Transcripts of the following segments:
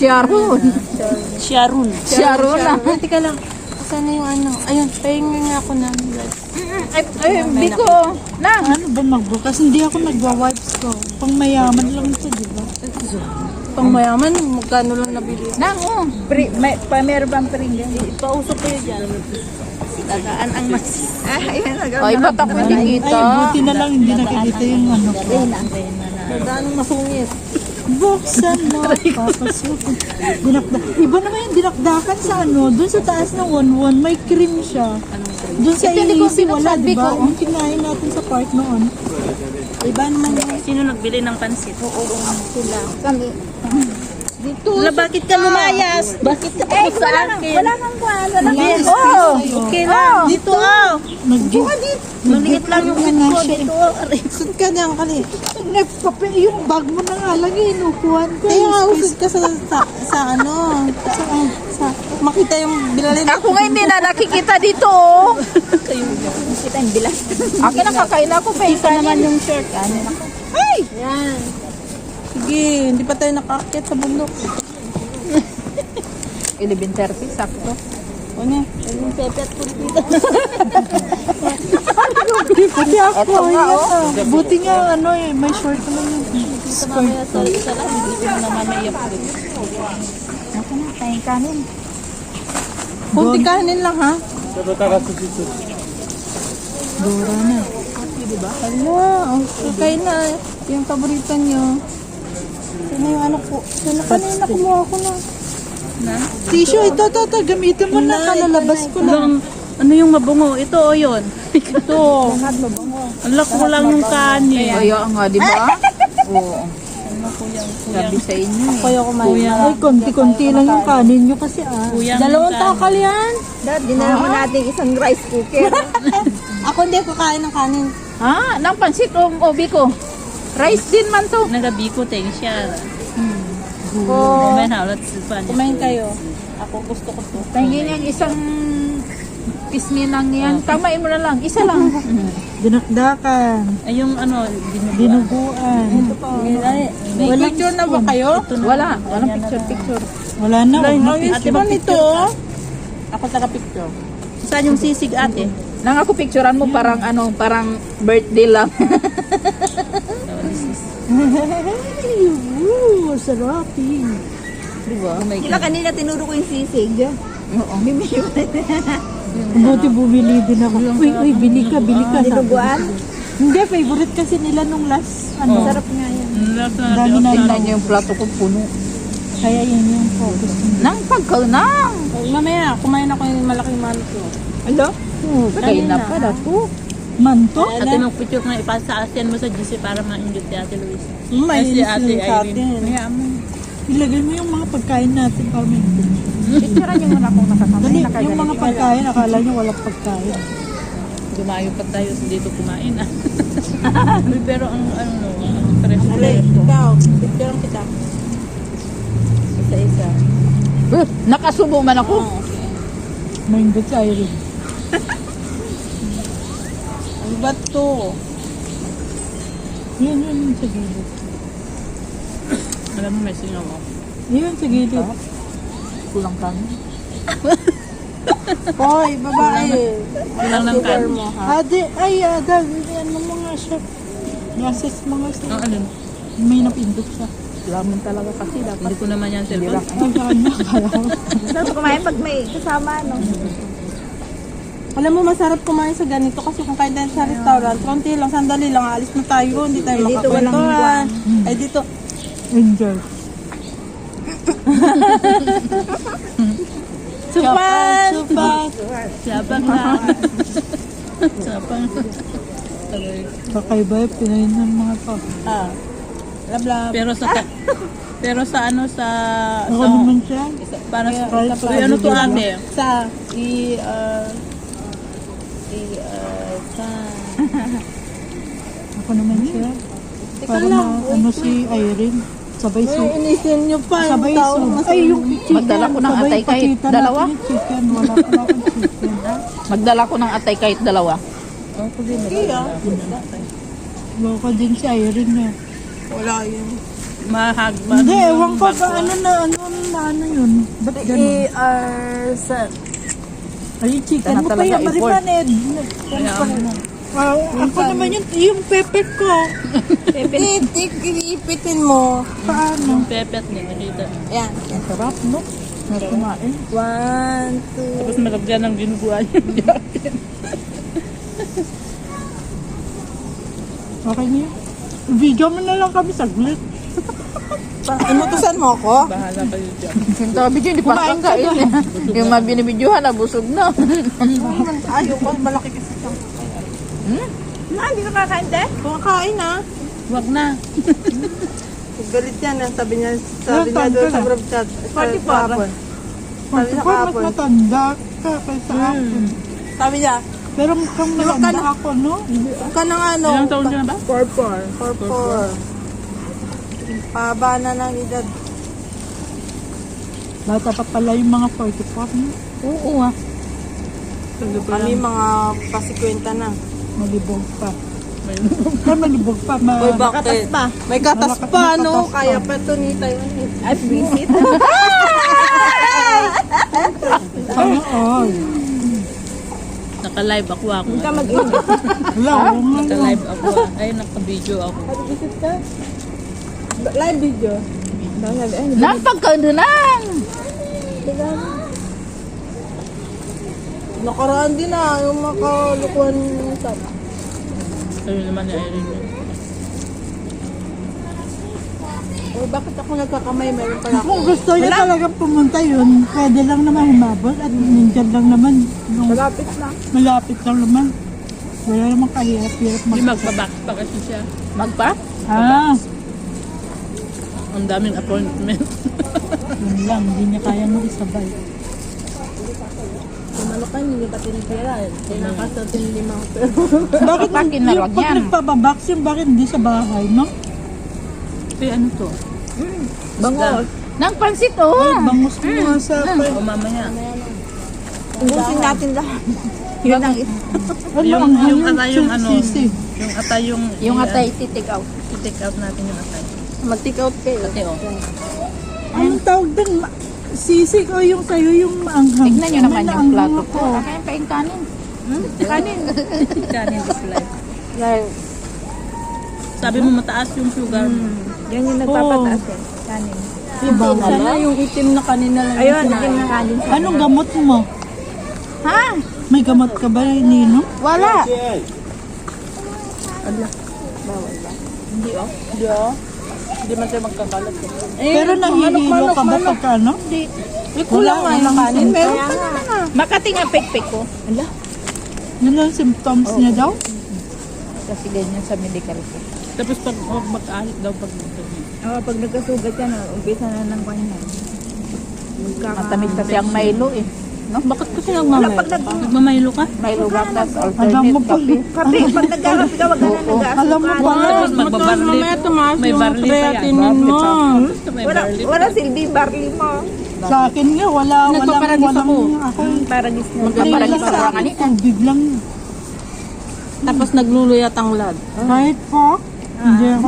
Sharon. Sharon. Sharon na. Ay, teka lang. Sana yung ano. Ayun, pahingin nga ako na. Ay, Biko. Na. Ano ba magbukas? Hindi ako nagwa-wipes ko. Pang mayaman lang ito, di ba? Pang mayaman, magkano lang nabili. Nang, oh. Meron bang pringgan? Ipausok ko yun dyan. Tagaan ang mas... Ay, ba't ako hindi kita? Ay, buti na lang hindi nakikita yung ano ko. Magkano masungit. Buksan mo, papasok. Iba naman yung dinakdakan sa ano, dun sa taas ng 1-1, may cream siya. Dun sa Easy, wala, di ba? Yung kinain natin sa park noon. Iba naman yung... Sino nagbili ng pansit? Sila. Kami. Dito. Bakit ka lumayas? Bakit ka takot sa akin? Wala nang kuwan. Wala nang Yes. Oh. Okay lang. Dito ah. Maliit lang yung Nag-gift ko. nga siya. Dito. Sud ka niyan, kali. Yung bag mo na nga lang, inukuhan ko. Kaya usod ka sa ano, sa makita yung bilalin. Ako nga hindi na nakikita dito. Oh. Kita yung bilas. Akin nakakain ako pa. Isa naman yung shirt. Ano na? Ay! Yan. Sige, hindi pa tayo nakaakyat sa bundok. 11:30, sakto. O niya. Yung pepe at pulpita. Pati ako, Eto nga, ayan oh. ah. Buti nga, ano eh, may short naman yung Sa mamaya sa isa lang. Hindi ko na mamaya po. Ako na, tayong kanin. Kunti kanin lang ha. Dura na. Hala, okay na. Yung paborito nyo. Sino yung ano ko? Kanina kumuha ko na. Tissue, ito, gamitin mo na. Kalalabas ko lang. Ano yung mabungo? Ito o yun? Ito. Ang lako lang ng kanin. Kaya nga, di ba? Oo. Sabi sa inyo eh. Kaya kumain. Ay, konti-konti lang yung kanin nyo kasi ah. Dalawang takal yan. Dad, dinala mo natin isang rice cooker. Ako hindi ko kain ng kanin. Ha? Nang pansit o Biko? Rice din man to. 那个鼻骨等一下了，Oh, 我们好了吃饭。 kumain kayo. Ako gusto ko to. Tingin yung isang pisngi lang yan. Tamain mo na lang. Isa lang. Dinakdakan. Ay, yung ano, Dinuguan. May picture na ba kayo? Wala. Walang picture. Wala na. Ate, mag-picture ka. Ako taga-picture. Saan yung sisig ate? Nang ako picturean mo parang ano, parang birthday lang. Sarap eh. Diba? Oh my Sila God. kanina tinuro ko yung sisig. Oo. Buti bumili din ako. Uy, bili ka. Dinuguan. Hindi, favorite kasi nila nung last. Ano? Sarap nga yan. Dami na Tingnan niyo yung plato ko puno. Kaya yun yung focus. Nang pagkaunang. Mamaya, kumain ako yung malaking manto. Ano? Kaya na pa dato. Manto? Ate, mag-picture ka na ipasa sa asin mo sa GC para ma-indot si Ate Luis. May Ay, si Ate sa Irene. atin. Kaya mo. Ilagay mo yung mga pagkain natin para may Picturean niyo muna kung nakasama. Dali, yung mga pagkain, akala nyo walang pagkain. Gumayo pa tayo dito kumain ah. Pero ang ano, fresh. Ikaw, picture kita. Isa-isa. Nakasubo man ako. Mainggot sa Irene. Ano ba to? Yun sa gilid. Alam mo, may singaw ako. Yun sa gilid. Kulang kami. Hoy, babae. Kulang ng kan. Ate, ay, yan mo mga siya. Gases mga siya. Ang alin? May napindot siya. Laman talaga kasi dapat. Hindi ko naman yan cellphone. Ay, sa kanya, kala ko. Sarap kumain pag may kasama, no? Alam mo, masarap kumain sa ganito kasi kung kain tayo sa restaurant, konti lang, sandali lang, alis na tayo, hindi tayo Dito walang makakwentuhan. Ay, dito, enjoy. Supat! Supat! Sabang na. Sabang. Kakaiba yung pinayin ng mga to. Lablab. Pero sa ano sa Ako naman siya. para sa Right, Uy, ano to ate? Sa, Ako naman siya. Para ano si Irene. Sabay soup. inisin nyo pa. Sabay soup. Ay, yung chicken. Magdala ko ng Sabay atay kahit pakita dalawa. natin yung chicken. Wala pala akong chicken. Magdala ko ng atay kahit dalawa. Baka din si Irene na. Wala yun. Hindi, ewan ko ba ano yun. Ba't ganun? sa... Ay, chicken mo pa yung marimaned. Ako naman yung pepper ko. Ipitin mo. Paano? Pepet niya, nakita. Yan. Sarap, no? Kumain. 1, 2... Tapos malagyan ng ginuguan niya. Okay niya. Video mo na lang kami saglit. Inutusan mo ako? Bahala kayo dyan. Yung tabi dyan, di pa kakain. Yung mga binibidyohan, nabusog na. Ayoko, malaki kasi ito. Hindi ka kakain, te? Kakain, ha? Huwag na. Galit yan, sabi niya doon sa group chat. Sabi niya Mas kahapon. matanda ka kaysa akin. Sabi niya, Pero mukhang matanda ako, no? huwag ka ng ano. Ilang taon ka na ba? 4-4. Paba na ng edad. Bata pa pala yung mga 44, no? Oo ah. Kami mga pasikwenta na. Malibog pa. Malibog pa. Uy, bakit? May katas Malakas pa, na no? katas pa. Kaya pa ito ni Taiwan. Ay, visit. Ano, ay. Naka-live ako. Hindi ka mag-init. Wala, oo nga. Naka-live ako. Ay, naka-video ako. Live video. Napagkadunan! Nakaraan din na, yung makalukuhan sa... Ayun naman ni Irene yun. Oh, bakit ako nagkakamay? Meron pala ako. Kung gusto niya talagang pumunta yun, pwede lang naman humabol at nandyan lang naman. Malapit na. Malapit lang naman. Wala naman kahirap-hirap Hindi magbaback pa kasi siya. Magpa? Ah, Ang daming appointment. yun lang. Hindi niya kaya mo isabay. Kumano ka, hindi ka tinitira. Kaya nakasatin 5 pero... Bakit Bakit yung naroon pag yan? nagpababaksin, bakit hindi sa bahay, no? Pero ano to? Bangos. Nang pansit oh! Ay, bangus mo nga sa... O mamaya. Ubusin natin lahat. Yun ang isa. Yung atay yung ano. Sisi. Yung atay yung... Yung atay titik out. I-take out natin yung atay. Mag-take out kayo. Ate o. Anong tawag din? Sisig o yung sa'yo yung maanghang? Tignan nyo naman yung Maanghang plato ako. ko. Kaya pa yung kanin. Kanin. Kanin is life. Dahil, Sabi mo mataas yung sugar. yan yung nagpapataas eh. Kanin. Diba? Sana yung itim na kanina lang. Ayun, itim na kanin. Anong gamot mo? Ha? May gamot ka ba, Nino? Wala. Hindi man tayo magkakalat. Pero nahihilo ka ba pagka ano? Kulang nga yung kanin. Meron pa naman ah. Makating ang pekpek ko. Yun ang symptoms niya daw? Kasi ganyan sa medical ko. Tapos pag mag-ahit daw pag ganyan. Pag nagkasugat ka na, umpisa na ng kanyan. Matamis kasi ang Milo eh. No? Bakit kasi nagmamay? Nagmamaylo ka? Milo Bactas, Alam mo alternate pag... kape. Pag nagkakapi ka, wag ka na nag-aasin. Alam mo ba? Tapos magbabarli. May barley pa yan. mo. May barley. Wala silbi, barley mo. Sa akin nga, walang ako. Paragis na. Magkaparagis sa ruangan eh. Tubig lang. Tapos nagluluyat ang lad. Kahit po, hindi ako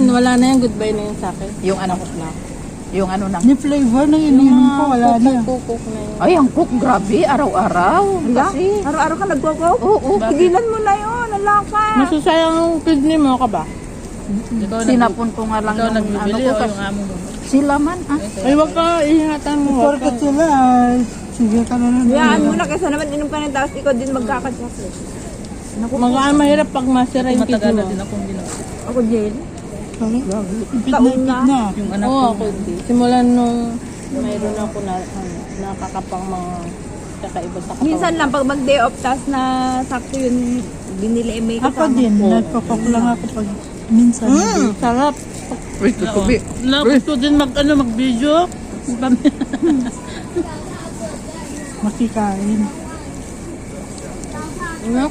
Wala na yung goodbye na yun sa akin. Yung ano ko yung ano nang. Ni flavor ng ininom ko, wala na. Kukuk na yun. Ay, ang cook, grabe, araw-araw. Kasi, Araw-araw ka nagkukuk? oo, Tigilan mo na yun, ang laka. Masusayang ang kidney mo ka ba? sinapon ko nga lang Ikaw yung ano nagbibili ko. o yung Kasi amo mo? sila man, ah. Ay, wag ka ihatan mo. Porkat sila, ay, sige ka na lang. Hayaan mo na kasi naman inom ka ng tapos ikaw din magkakatsakli. Mahirap pag masira yung kidney mo. Din akong ginawa. Ako, Jill. Ipit na. Yung anak Oo, ko. ako din. Simulan nung mayroon ako na nakakapang mga kakaiba sa katawan. Minsan lang pag mag-day off, tapos na sakto yun, binili may Ako kasama. din, nagkakok lang ako pag minsan. Sarap. Wait, tutubi. Gusto din mag-video. Makikain.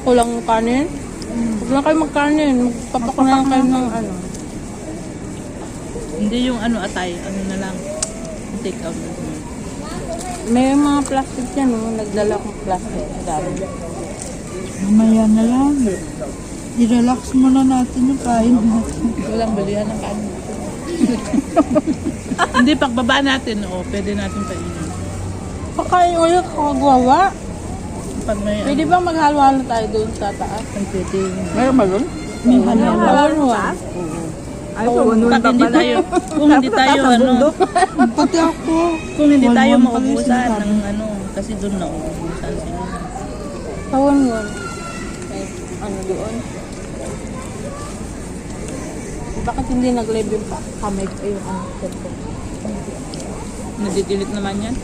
Kulang kanin. Huwag lang kayo magkanin. Magpapak na lang kayo ng ano. Hindi yung ano atay. Ano na lang. Take out na. May mga plastic yan, no? Nagdala akong plastic. Dami. Mamaya na lang. I-relax muna natin yung kain natin. Walang balihan ng kanin. Hindi, pagbaba natin, pwede natin kainin. Pakain ulit kagwawa. Pag may, Pwede ba maghalo-halo tayo doon sa taas? ay, pwede. Meron ba doon? Halo-halo. Ay, so, Pag hindi tayo, kung hindi tayo, pati ako. kung hindi tayo One-one pala yung maubusan sinasabi. ng kasi doon na uubusan sila. Tawan-wan. Ano doon? Bakit hindi nag-live yung kamay ko yung cellphone? Nadidelete naman yan.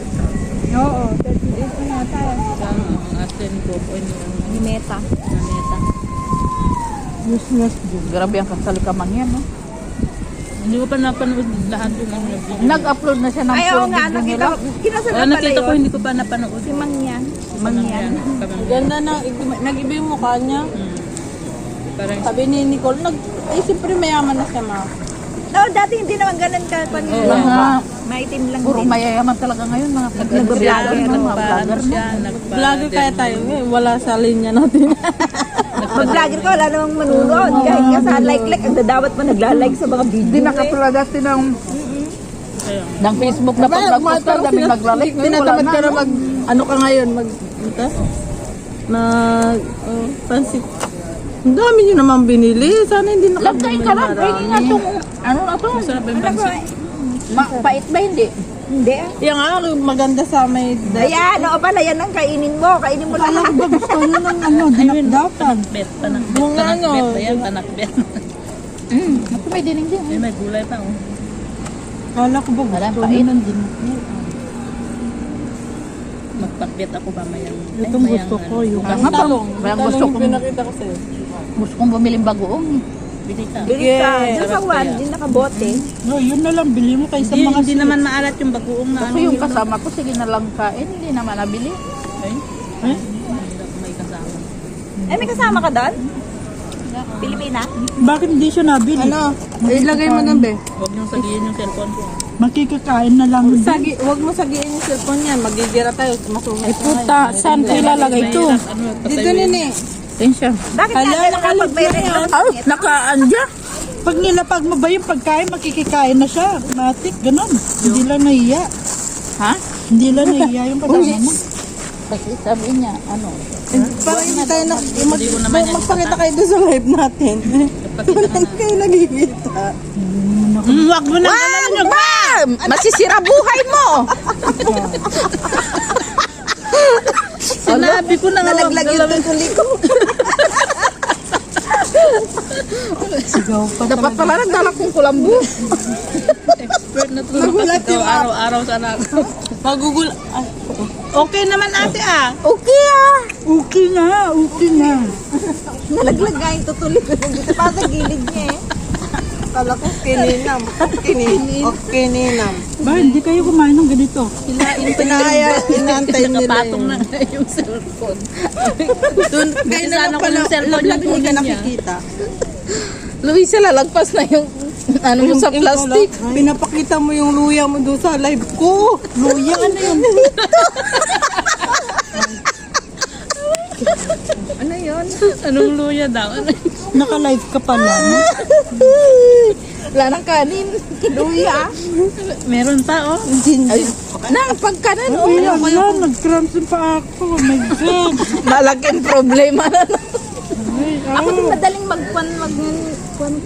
Oo, 30 days na yata. Ang atin ko po yung Ni Meta. naneta. Useless din. Grabe ang kasalikaman yan, no? Hindi ko pa napanood lahat yung mga video. Nag-upload na siya ng Ay, oo nga, video nakita nila. ko. Kinasa na pala Nakita ko, yun. hindi ko pa napanood. Si Mangyan. Mangyan. Ganda na, nag-iba yung mukha niya. Parang, Sabi ni Nicole, siyempre mayaman na siya, ma. No, dati hindi naman ganun ka. Mga Maitim lang puro mayayaman talaga ngayon, mga nag-vlogger, mga vlogger na. Vlogger kaya tayo, wala sa linya natin. Mag-vlogger ka, wala namang manunood. Kahit ka sa like-like, ang dadawat mo nagla-like sa mga video. Hindi nakatulad dati ng kaya, ng Facebook na pag nag-post ka, dami naglalike. Tinatamad ka na mag, ano ka ngayon, pansit. Ang dami nyo naman binili. Sana hindi Lagay ka lang, pwede nga itong, ano na to? masarap yung pansit. Pait ba hindi? Hindi. Yung maganda sa may... Ayan, oo pala, yan ang kainin mo. Kainin mo lahat. Ba gusto nyo ng ano, dinakdakan? Bet, panakbet. Bunga Panakbet ano. ba yan? Panakbet. Ako may dining din. Ay, may gulay pa, Kala ko ba Walang gusto pait. nyo ng din. Magpakbet ako mamaya. Itong gusto ko, yung Parang gusto kong, Pinakita ko sa'yo. gusto kong bumiling bagoong. Bili ka. Bili ka. Doon sa one, din nakabote. No, yun na lang, bili mo kaysa Hindi, mga hindi naman maalat yung bagoong na Kasi yung kasama ko, sige na lang kain, hindi naman nabili. Ay, Eh? may kasama. Eh, may kasama ka doon? Pilipina? Bakit hindi siya nabili? Ano? Ilagay mo doon, be. Huwag niyong sagihin yung cellphone ko. Makikikain na lang din. Huwag mo sagiin yung cellphone niya. Magigira tayo. Masuhat. Ay puta, saan ko ilalagay ito? Dito nini. Tensya. Bakit natin nakapag-bayari yun? Nakaandya. Pag nilapag mo ba yung pagkain, makikikain na siya. Matik, ganun. Hindi lang nahiya. Ha? Hindi lang nahiya yung kasama mo. Kasi sabi niya, ano, Parang hindi tayo na... Hindi ko naman yan Magpakita kayo doon sa live natin. Hindi kayo nagigita. Huwag mo na galan yun. Ma'am! Masisira buhay mo! Sinabi ko na nga. Nalaglag yung tungkuli ko. Sigaw pa Dapat pala nagdala kong kulambu. Expert na tulog. Nagulat Ikaw yung araw-araw sa anak. Magugul... Okay naman ate ah. Okay ah! Okay na, okay na. Nalaglag nga yung tutuli ko. Dito pa sa gilid niya eh. Kala ko kininam. Kininam. Ba, hindi kayo kumain ng ganito. Inaantay nila Nakapatong yun. na yung cellphone. Doon kayo na lang pala. yung cellphone Laglag yung hindi ka kunin niya. nakikita. Luisa, lalagpas na yung ano mo sa plastic. Pinapakita mo yung luya mo doon sa live ko. Luya, ano yun? Ano yun? Anong luya daw? Ano? Naka-live ka pala, no? Wala nang kanin. Luya? Meron pa oh. Ay, nang pagkanan, oh. Ay, yan, nag-cramps pa ako. Oh my God. Malaking problema na. Ako din madaling magkwan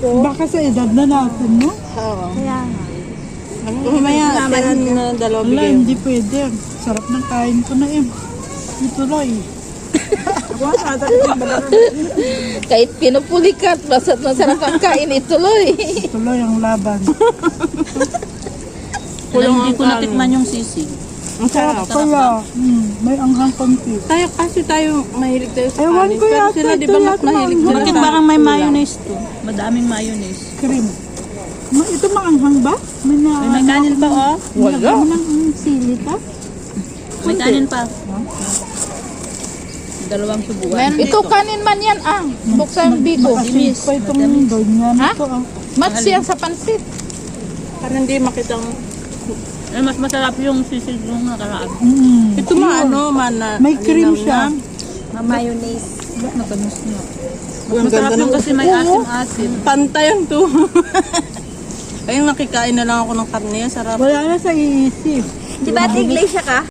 ko. Baka sa edad na natin, no? Kaya nga. Mamaya, naman na dalawa Wala, hindi pwede. Sarap ng kain ko na eh. Ito lang eh. Kahit pinupulikat, basta masarap ang kain, ituloy. Tuloy ang laban. Kulang hindi ko natikman yung sisig. Ang sarap. Kaya, may anghang konti. Tayo kasi mahilig tayo sa Ewan kanin. ko Pero yata, sila di ito ba mas yata mahilig ang- sila Bakit sa parang may ulam? mayonnaise to? Madaming mayonnaise. Cream. Ito maanghang ba? May na... May kanin pa oh. Wala. Mo ng sili ta? May kanin pa. Dalawang subuan. Ito kanin man yan, ah. Buksan yung bigo. Matamis pa itong ganyan. Ha? Ito, ah. Mats yan sa pansit. Parang hindi makitang... Eh, mas masarap yung sisig yung nakaraan. Ito mana. May cream siya. Mayonnaise. Nakamus na. Ang Masarap ganda yung ng... kasi may asim-asim. Pantay ang to. Ayun, nakikain na lang ako ng karne. Sarap. Wala na sa iisip. Di ba Iglesia ka?